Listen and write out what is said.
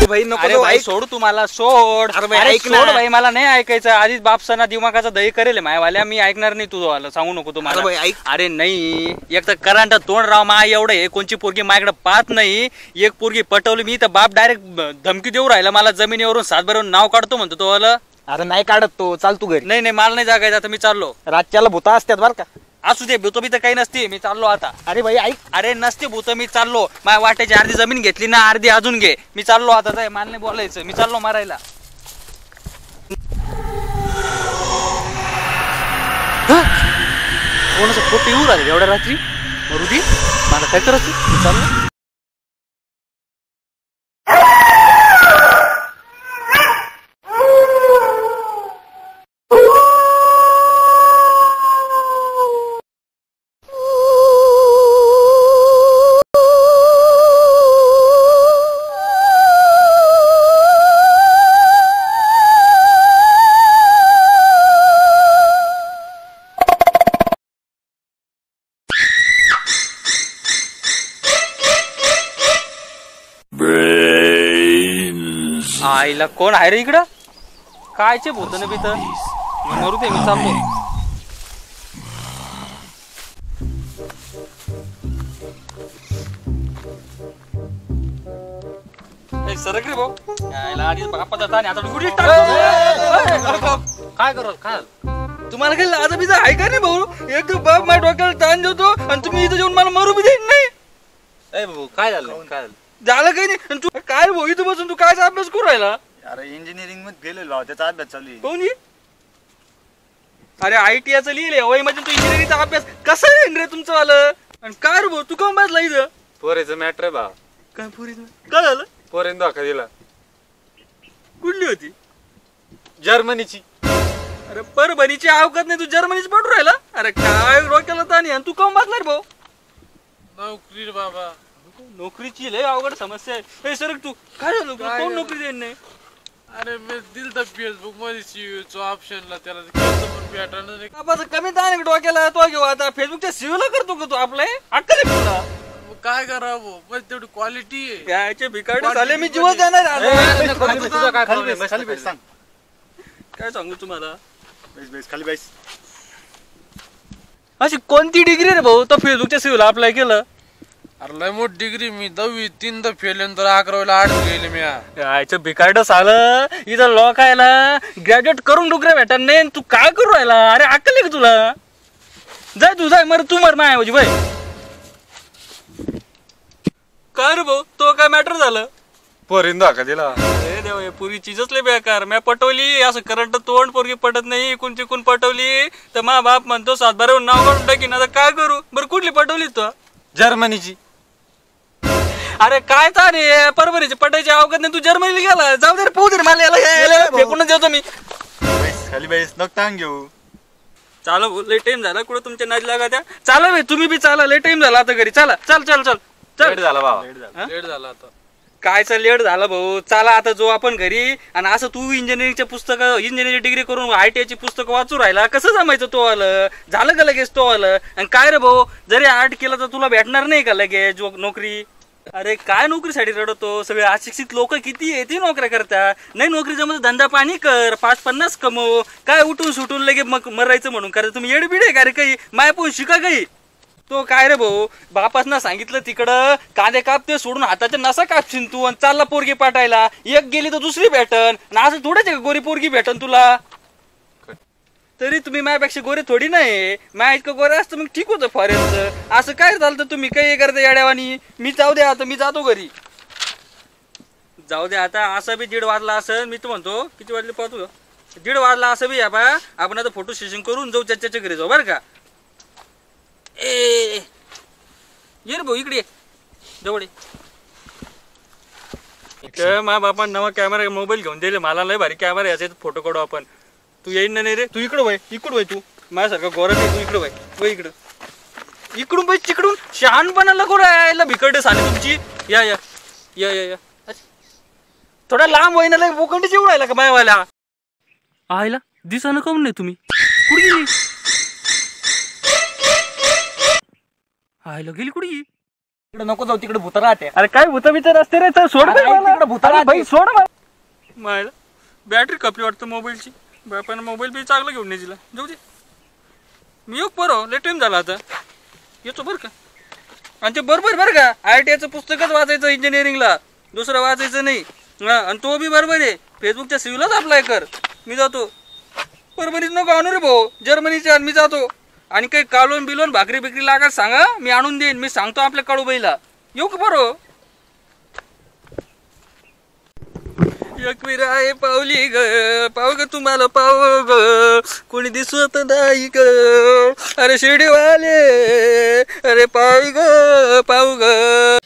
भाई नको अरे भाई सोड तुम्हाला सोड. अरे भाई अरे ऐक ना. सोड भाई मला नाही ऐकायचं. आधीच बापसाना दिमागाचा दही करेल मायवाल्या. मी ऐकणार नाही तुझं सांगू नको अरे तुम्हाला. भाई ऐक. अरे नाही एक तर करंट तोंड राव मा एवढं आहे. कोणची पोरगी माझ्याकडे पाहत नाही. एक पोरगी पटवली मी तर बाप डायरेक्ट धमकी देऊ राहिला मला. जमिनीवरून 7 भरून नाव काढतो म्हणतो तो वाला. अरे नाही काढत तो, चाल तू घरी. नाही नाही मला नाही जागायचं आता मी चाललो. रातच्याला भूता असतात बर का. असू दे भूत तर काही नसते मी चाललो आता. अरे भाई ऐक. अरे नसते भूत मी चाललो. माझ्या वाट्याची अर्धी जमीन घेतली ना अर्धी अजून घे. मी चाललो आता जाय मला नाही बोलायचं. मी चाललो मारायला. कोणाचं फोटो येऊ राहिले एवढ्या रात्री. मरुदी मला काय करायचं मी चाललो. आईला कोण आहे रे इकडं. कायचे भूत ना भीत. मरू दे मी चाललो. सरक रे भाऊ. आधीच बापा जाता आणि आता गुढी टाकतो. काय करत काय तुम्हाला काही लाजा बिजा आहे का नाही भाऊ. एक तर बाप माझ्या डोक्याला ताण देतो आणि तुम्ही इथं जेवून मला मरू बी देत नाही. भाऊ काय झालं काय झालं. झालं काही नाही. तू काय भाऊ इथं बसून तू कायचा अभ्यास करू राहिला. अरे इंजिनिअरिंग मध्ये गेलेलो त्याचा अभ्यास चालू आहे. कोणी. अरे ITI लिहिले वय म्हणजे तू इंजिनिअरिंगचा अभ्यास कसा आहे रे तुमचं आलं. आणि काय रे भाऊ तू का बसला इथं. पोरेचं मॅटर आहे बा. काय पोरीचं काय झालं. पोरेन धोका दिला. कुठली होती. जर्मनीची. अरे परभणीची अवकात नाही तू जर्मनीच पडू राहिला. अरे काय डोक्याला ताणी आणि तू का बसला रे भाऊ. नोकरी रे बाबा. नोकरीची लय अवघड समस्या आहे. सर तू काय झालं कोण नोकरी देत नाही. अरे मी दिल तर फेसबुक मध्ये सीईओ ऑप्शनला त्याला भेटणार नाही. बाबाचं कमी ताण डोक्याला तो घेऊ आता फेसबुकच्या सीईओला करतो का तू आपलं अक्कल आहे तुला. काय करावं बस तेवढी क्वालिटी आहे. याचे भिकाड झाले मी जीवच देणार. काय सांगू तुम्हाला. खाली बैस. अशी कोणती डिग्री रे भाऊ तो फेसबुकच्या सीईओला अप्लाय केलं. अरे लय मोठी डिग्री. मी 10वी 3दा फेल तर 11वीला 8 गेले मी. याचं भिकाड झालं इथं लोकायला ग्रॅज्युएट करून डुकरे भेटा नाही. तू काय करू राहिला. अरे अक्कल आहे का तुला. जाय तू जाय मर तू मर मायावजी बाई. काय रे भाऊ तो काय मॅटर झालं. पोरीन धोका दिला. अरे देवा पुरी चीजच लय बेकार. मी पटवली असं करंट तोंड पोरगी पटत नाही. इकून तिकून पटवली तर मा बाप म्हणतो 7 भरून नाव काढून टाकीन. आता काय करू. बरं कुठली पटवली तू. जर्मनीची. अरे काय तारे परभणीची पटायची अवघड नाही. तू जर्मनीला गेला. जाऊ दे पाहू दे मला याला फेकूनच देतो मी. खाली बैस नको ताण घेऊ. चाला लय टाइम झाला कुठं तुमच्या नादी लागा त्या. चाला भाई तुम्ही बी चाला लय टाइम झाला आता घरी. चला चल चल चल चल. लेट झाला बाबा. लेट झाला आता. कायचं लेट झालं भाऊ. चला आता जो आपण घरी. आणि असं तू इंजिनिअरिंगचे पुस्तक इंजिनिअरिंग डिग्री करून ITI पुस्तक वाचू राहिला कसं जमायचं तो आलं. झालं का लगेच तो आलं. आणि काय रे भाऊ जरी आर्ट केलं तर तुला भेटणार नाही का लगेच नोकरी. अरे काय नोकरीसाठी रडतो. सगळे अशिक्षित लोक किती आहे ती नोकऱ्या करतात. नाही नोकरी जमत धंदा पाणी कर 5-50 कमव. काय उठून सुटून लगे मग मरायचं म्हणून करायचं. तुम्ही येडबिड आहे का रे काही. माय पण शिका काही. तो काय रे भाऊ बापासना सांगितलं तिकडं कांदे कापते सोडून हाताच्या नसा कापशील तू. आणि चालला पोरगी पाठायला. एक गेली तर दुसरी भेटन. आणि असं थोडंच आहे का गोरी पोरगी भेटन तुला. तरी तुम्ही माझ्यापेक्षा गोरे थोडी नाही. माझ्या इतकं गोरे असतं मग ठीक होतं फॉरेनचं. असं काय झालं तुम्ही काही करता येड्यावानी. मी जाऊ द्या आता मी जातो घरी. जाऊ द्या आता. असं बी 1:30 वाजला असं. मी तर म्हणतो किती वाजले पाहतो 1:30 वाजला असं बी. बा आपण आता फोटो सेशन करून जाऊ त्याच्या घरी जाऊ बरं का. ए ये रे भाऊ इकडे जवळ. माझ्या बापान नवा कॅमेरा मोबाईल घेऊन दिले मला. लय भारी कॅमेरा याचे फोटो काढू आपण. तू येईन नाही रे. तू इकडं वय इकडं वय. तू माझ्यासारखा गोरा नाही. तू इकडं वय इकडं. इकडून बाई तिकडून शहाणपणाला कोण यायला भिकडे साले तुमची. या या या या या थोडा लांब वहिनाला बोकंडी जेवढ राहिला का मायवाला. आयला दिसानं कम नाही तुम्ही. कुठे गेली. आयला गेली कुठे. तिकडे नको जाऊ, तिकडे भूत राहते. अरे काय भूत विचार असते रे, चल सोड अरे मला. तिकडे भूत अरे राहते. बाई सोड मला. बॅटरी कपली वाटतं मोबाईलची. बापानं मोबाईल बी चांगला घेऊन नाही दिला. जाऊ दे, मी येऊ बरो, लेट टाइम झाला आता. येतो बरं का. आणि ते बरोबर बरं का, ITIचं पुस्तकच वाचायचं इंजिनिअरिंगला, दुसरं वाचायचं नाही. हा, आणि तो बी बरोबर आहे. फेसबुकच्या सिव्हिलच अप्लाय कर. मी जातो. परभणीच नको आणू रे भाऊ, जर्मनीच्या मी जातो. आणि काही कालवून बिलवून भाकरी बिकरी लागायला सांगा, मी आणून देईन. मी सांगतो आपल्या काळूबाईला. येऊ का बरो. एकवीर आहे पावली ग, पाव ग तुम्हाला पाव ग, कोणी दिसत नाही ग. अरे शिर्डीवाले, अरे पाव ग.